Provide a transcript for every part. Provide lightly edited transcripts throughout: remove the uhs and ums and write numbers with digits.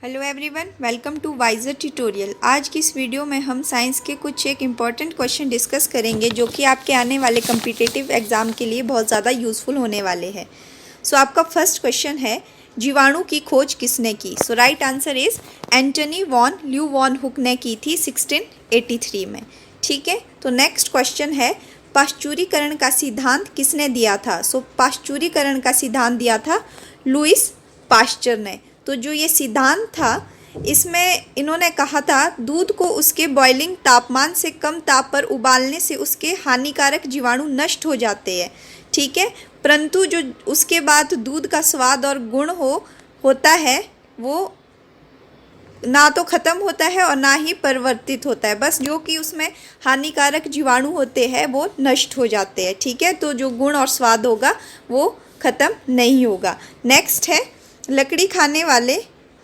Hello everyone, welcome to wiser tutorial. आज की इस वीडियो में हम साइंस के कुछ एक इम्पॉर्टेंट क्वेश्चन डिस्कस करेंगे जो कि आपके आने वाले कम्पिटिटिव एग्ज़ाम के लिए बहुत ज़्यादा यूज़फुल होने वाले हैं। सो आपका फर्स्ट क्वेश्चन है, जीवाणु की खोज किसने की? So right answer is Antonie van Leeuwenhoek ने की थी 1683 में। ठीक है, तो नेक्स्ट क्वेश्चन है, पाश्चुरीकरण का सिद्धांत किसने दिया था? सो पाश्चुरीकरण का सिद्धांत दिया था लुईस पाश्चर ने। तो जो ये सिद्धांत था, इसमें इन्होंने कहा था दूध को उसके बॉइलिंग तापमान से कम ताप पर उबालने से उसके हानिकारक जीवाणु नष्ट हो जाते हैं। ठीक है, परंतु जो उसके बाद दूध का स्वाद और गुण होता है वो ना तो ख़त्म होता है और ना ही परिवर्तित होता है, बस जो कि उसमें हानिकारक जीवाणु होते हैं वो नष्ट हो जाते हैं। ठीक है, तो जो गुण और स्वाद होगा वो ख़त्म नहीं होगा। नेक्स्ट है, लकड़ी खाने वाले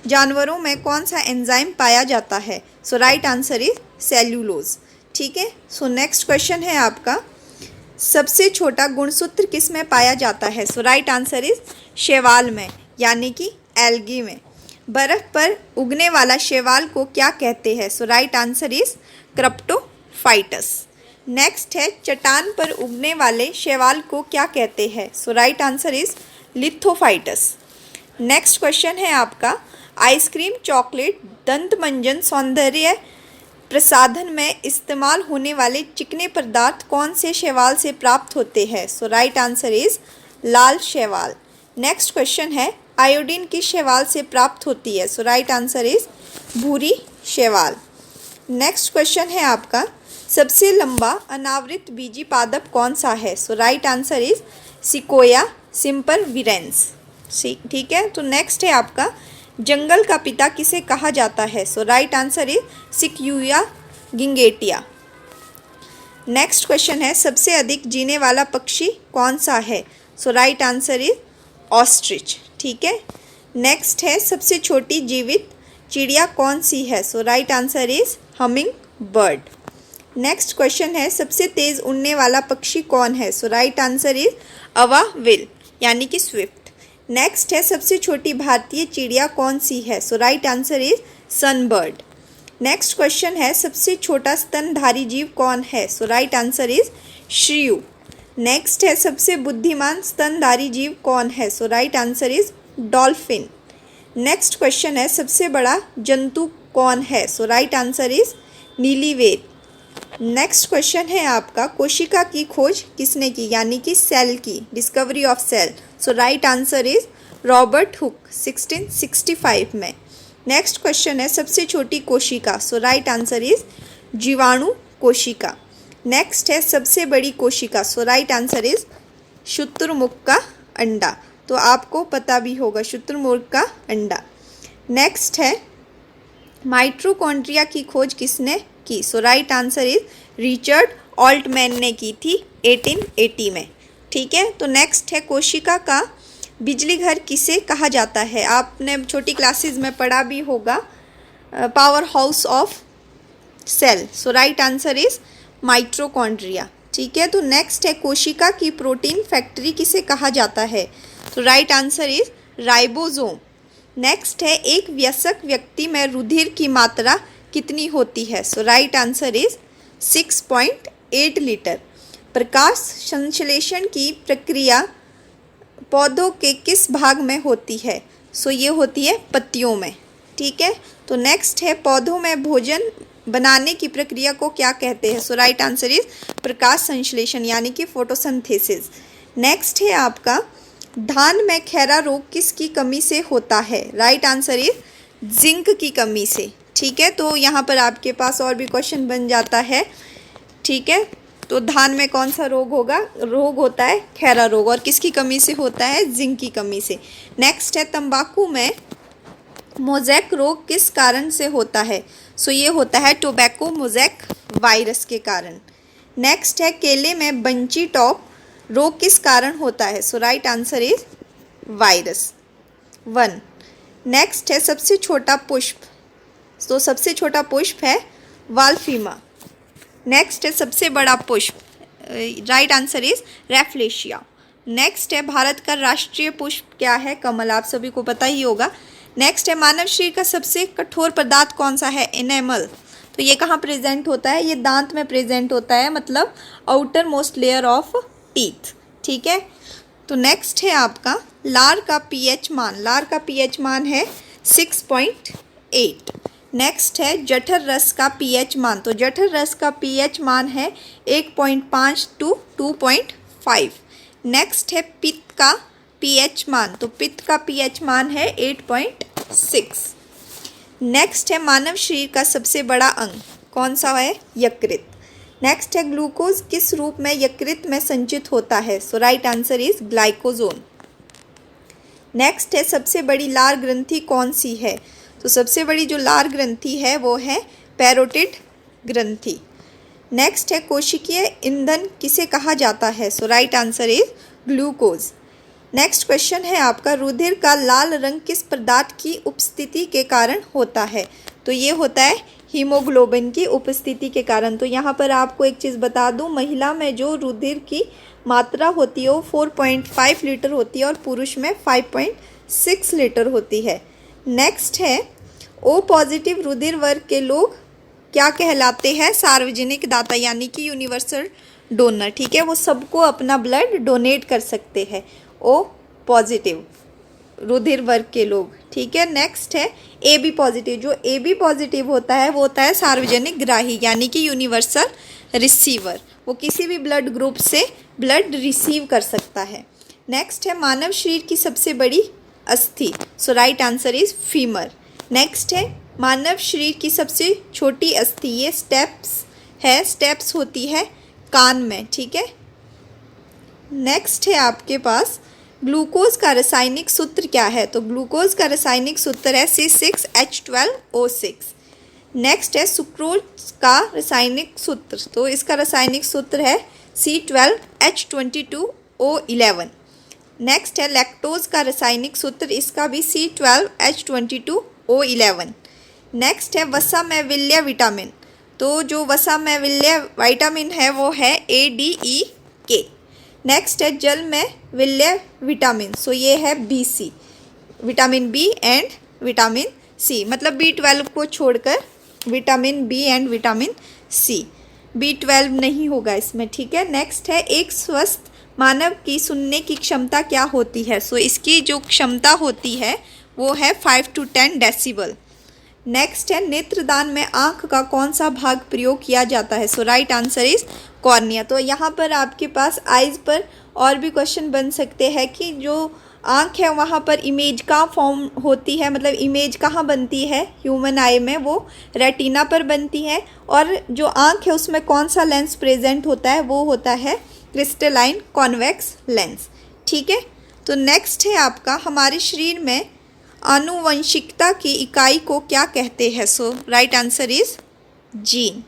जानवरों में कौन सा एंजाइम पाया जाता है? So right answer is cellulose. ठीक है, सो नेक्स्ट क्वेश्चन है आपका, सबसे छोटा गुणसूत्र किस में पाया जाता है? सो राइट आंसर इज शैवाल में, यानी कि एल्गी में। बर्फ पर उगने वाला शैवाल को क्या कहते हैं? So right answer is क्रिप्टोफाइटस। Next है, चट्टान पर उगने वाले शैवाल को क्या कहते हैं? So right answer is lithophytes. Next question है आपका, आइसक्रीम, चॉकलेट, दंत मंजन, सौंदर्य प्रसाधन में इस्तेमाल होने वाले चिकने पदार्थ कौन से शैवाल से प्राप्त होते हैं? सो राइट आंसर इज लाल शैवाल। नेक्स्ट क्वेश्चन है, आयोडीन किस शैवाल से प्राप्त होती है? सो राइट आंसर इज भूरी शैवाल। नेक्स्ट क्वेश्चन है आपका, सबसे लंबा अनावृत बीजी पादप कौन सा है? So right answer is sequoia सिम्परविरेंस। ठीक है, तो नेक्स्ट है आपका, जंगल का पिता किसे कहा जाता है? So right answer is Sequoia gigantea. Next question है, सबसे अधिक जीने वाला पक्षी कौन सा है? So right answer is ostrich. ठीक है, नेक्स्ट है, सबसे छोटी जीवित चिड़िया कौन सी है? So right answer is hummingbird. Next question है, सबसे तेज उड़ने वाला पक्षी कौन है? सो राइट आंसर इज अवाविल, यानी कि स्विफ्ट। नेक्स्ट है, सबसे छोटी भारतीय चिड़िया कौन सी है? So right answer is sunbird. Next question है, सबसे छोटा स्तनधारी जीव कौन है? So right answer is shrew. Next है, सबसे बुद्धिमान स्तनधारी जीव कौन है? So right answer is dolphin. Next question है, सबसे बड़ा जंतु कौन है? सो राइट आंसर इज नीलिवेद। नेक्स्ट क्वेश्चन है आपका, कोशिका की खोज किसने की, यानी कि सेल की, discovery of cell? So right answer is Robert Hooke 1665 में। नेक्स्ट क्वेश्चन है, सबसे छोटी कोशिका? सो राइट आंसर इज जीवाणु कोशिका। नेक्स्ट है, सबसे बड़ी कोशिका? सो राइट आंसर इज शुतुरमुर्ग का अंडा। तो आपको पता भी होगा शुतुरमुर्ग का अंडा। नेक्स्ट है, माइटोकॉन्ड्रिया की खोज किसने की? So right answer is Richard Altmann ने की थी 1880 में। ठीक है, तो नेक्स्ट है, कोशिका का बिजली घर किसे कहा जाता है? आपने छोटी क्लासेस में पढ़ा भी होगा, power house of cell. So right answer is mitochondria. ठीक है, तो नेक्स्ट है, कोशिका की प्रोटीन फैक्ट्री किसे कहा जाता है? तो right answer is ribosome. Next है, एक वयस्क व्यक्ति में रुधिर की मात्रा कितनी होती है? So right answer is 6.8 litre. प्रकाश संश्लेषण की प्रक्रिया पौधों के किस भाग में होती है? सो ये होती है पत्तियों में। ठीक है, तो नेक्स्ट है, पौधों में भोजन बनाने की प्रक्रिया को क्या कहते हैं? सो राइट आंसर इज प्रकाश संश्लेषण, यानी कि फोटोसिंथेसिस। नेक्स्ट है आपका, धान में खैरा रोग किसकी कमी से होता है? राइट आंसर इज जिंक की कमी से। ठीक है, तो यहाँ पर आपके पास और भी क्वेश्चन बन जाता है। ठीक है, तो धान में कौन सा रोग होता है खैरा रोग, और किसकी कमी से होता है? जिंक की कमी से। नेक्स्ट है, तंबाकू में मोज़ेक रोग किस कारण से होता है? सो ये होता है टोबैको मोज़ेक वायरस के कारण। नेक्स्ट है, केले में बंची टॉप रोग किस कारण होता है? So right answer is virus 1। Next है, सबसे छोटा पुष्प? तो सबसे छोटा पुष्प है वाल्फीमा। नेक्स्ट है, सबसे बड़ा पुष्प? Right answer is rafflesia. Next है, भारत का राष्ट्रीय पुष्प क्या है? कमल, आप सभी को पता ही होगा। नेक्स्ट है मानव शरीर का सबसे कठोर पदार्थ कौन सा है? एनेमल। तो ये कहाँ प्रेजेंट होता है? ये दांत में प्रेजेंट होता है, मतलब outer most layer of teeth. ठीक है। तो नेक्स्ट है आपका लार का पीएच मान। लार का पीएच मान है 6.8। नेक्स्ट है जठर रस का पीएच मान। तो जठर रस का पीएच मान है 1.5 टू 2.5। नेक्स्ट है पित्त का पीएच मान। तो पित्त का पीएच मान है 8.6। नेक्स्ट है मानव शरीर का सबसे बड़ा अंग कौन सा है? यकृत। नेक्स्ट है ग्लूकोज किस रूप में यकृत में संचित होता है? So right answer is ग्लाइकोजोन। Next है सबसे बड़ी लार ग्रंथि कौन सी है? तो सबसे बड़ी जो लार ग्रंथि है वो है पैरोटिड ग्रंथि। नेक्स्ट है कोशिकीय ईंधन किसे कहा जाता है? So right answer is glucose. Next question है आपका रुधिर का लाल रंग किस पदार्थ की उपस्थिति के कारण होता है? तो ये होता है हीमोग्लोबिन की उपस्थिति के कारण। तो यहाँ पर आपको एक चीज़ बता दूँ, महिला में जो रुधिर की मात्रा होती है वो 4.5 लीटर होती है और पुरुष में 5.6 लीटर होती है। नेक्स्ट है ओ पॉजिटिव रुधिर वर्ग के लोग क्या कहलाते हैं? सार्वजनिक दाता, यानी कि यूनिवर्सल डोनर। ठीक है, वो सबको अपना ब्लड डोनेट कर सकते हैं ओ पॉजिटिव रुधिर वर्ग के लोग। ठीक है। नेक्स्ट है ए बी पॉजिटिव। जो ए बी पॉजिटिव होता है वो होता है सार्वजनिक ग्राही, यानी कि यूनिवर्सल रिसीवर। वो किसी भी ब्लड ग्रुप से ब्लड रिसीव कर सकता है। नेक्स्ट है मानव शरीर की सबसे बड़ी अस्थि। So right answer is femur. Next है मानव शरीर की सबसे छोटी अस्थि। ये स्टेप्स है, स्टेप्स होती है कान में। ठीक है। नेक्स्ट है आपके पास ग्लूकोज का रासायनिक सूत्र क्या है? तो ग्लूकोज का रासायनिक सूत्र है C6H12O6। नेक्स्ट है सुक्रोज का रासायनिक सूत्र। तो इसका रासायनिक सूत्र है C12H22O11। नेक्स्ट है लैक्टोज का रासायनिक सूत्र, इसका भी C12H22O11। नेक्स्ट है वसा में विलय विटामिन। तो जो वसा में विलय विटामिन है वो है ADEK। नेक्स्ट है जल में विलय विटामिन। सो ये है BC, vitamin B and vitamin C, मतलब B12 को छोड़कर vitamin B and vitamin C। B12 नहीं होगा इसमें। ठीक है। नेक्स्ट है एक स्वस्थ मानव की सुनने की क्षमता क्या होती है? सो इसकी जो क्षमता होती है वो है 5 to 10 डेसिबल। नेक्स्ट है नेत्रदान में आँख का कौन सा भाग प्रयोग किया जाता है? So right answer is cornea. तो यहाँ पर आपके पास आइज़ पर और भी क्वेश्चन बन सकते हैं कि जो आँख है वहाँ पर इमेज कहाँ फॉर्म होती है, मतलब इमेज कहाँ बनती है ह्यूमन आई में? वो रेटिना पर बनती है। और जो आँख है उसमें कौन सा लेंस प्रेजेंट होता है? वो होता है क्रिस्टलाइन कॉन्वेक्स लेंस। ठीक है। तो नेक्स्ट है आपका हमारे शरीर में आनुवंशिकता की इकाई को क्या कहते हैं? So right answer is gene.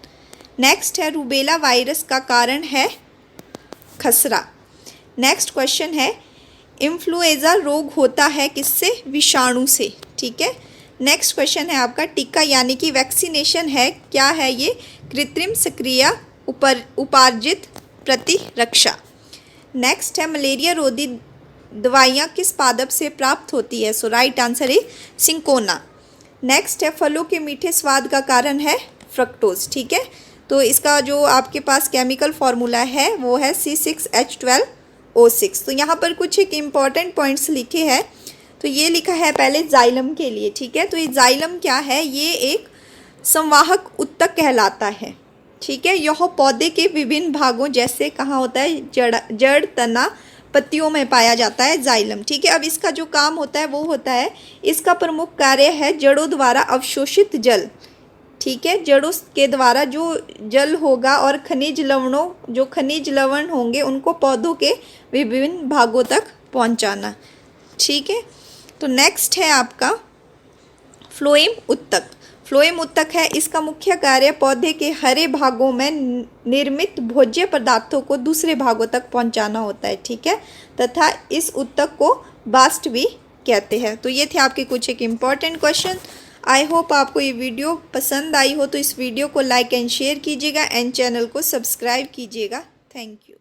Next है रूबेला वायरस का कारण है खसरा। नेक्स्ट क्वेश्चन है इन्फ्लुएंजा रोग होता है किससे? विषाणु से। ठीक है। नेक्स्ट क्वेश्चन है आपका टीका यानी कि वैक्सीनेशन है, क्या है ये? कृत्रिम सक्रिय उपार्जित प्रतिरक्षा। नेक्स्ट है मलेरिया रोधी दवाइयाँ किस पादप से प्राप्त होती है? So right answer is cinchona. Next है फलों के मीठे स्वाद का कारण है फ्रक्टोज। ठीक है। तो इसका जो आपके पास केमिकल फार्मूला है वो है C6H12O6। तो यहाँ पर कुछ एक इम्पॉर्टेंट पॉइंट्स लिखे हैं। तो ये लिखा है पहले जाइलम के लिए। ठीक है। तो ये जाइलम क्या है? ये एक संवाहक उत्तक कहलाता है। ठीक है। यह पौधे के विभिन्न भागों जैसे कहाँ होता है? जड़, तना, पत्तियों में पाया जाता है जाइलम। ठीक है। अब इसका जो काम होता है वो होता है, इसका प्रमुख कार्य है जड़ों द्वारा अवशोषित जल। ठीक है। जड़ों के द्वारा जो जल होगा और खनिज लवण होंगे उनको पौधों के विभिन्न भागों तक पहुंचाना। ठीक है। तो नेक्स्ट है आपका फ्लोएम उत्तक। फ्लोएम उत्तक है, इसका मुख्य कार्य पौधे के हरे भागों में निर्मित भोज्य पदार्थों को दूसरे भागों तक पहुंचाना होता है। ठीक है। तथा इस उत्तक को बास्ट भी कहते हैं। तो ये थे आपके कुछ एक इम्पॉर्टेंट क्वेश्चन। आई होप आपको ये वीडियो पसंद आई हो, तो इस वीडियो को लाइक एंड शेयर कीजिएगा एंड चैनल को सब्सक्राइब कीजिएगा। Thank you.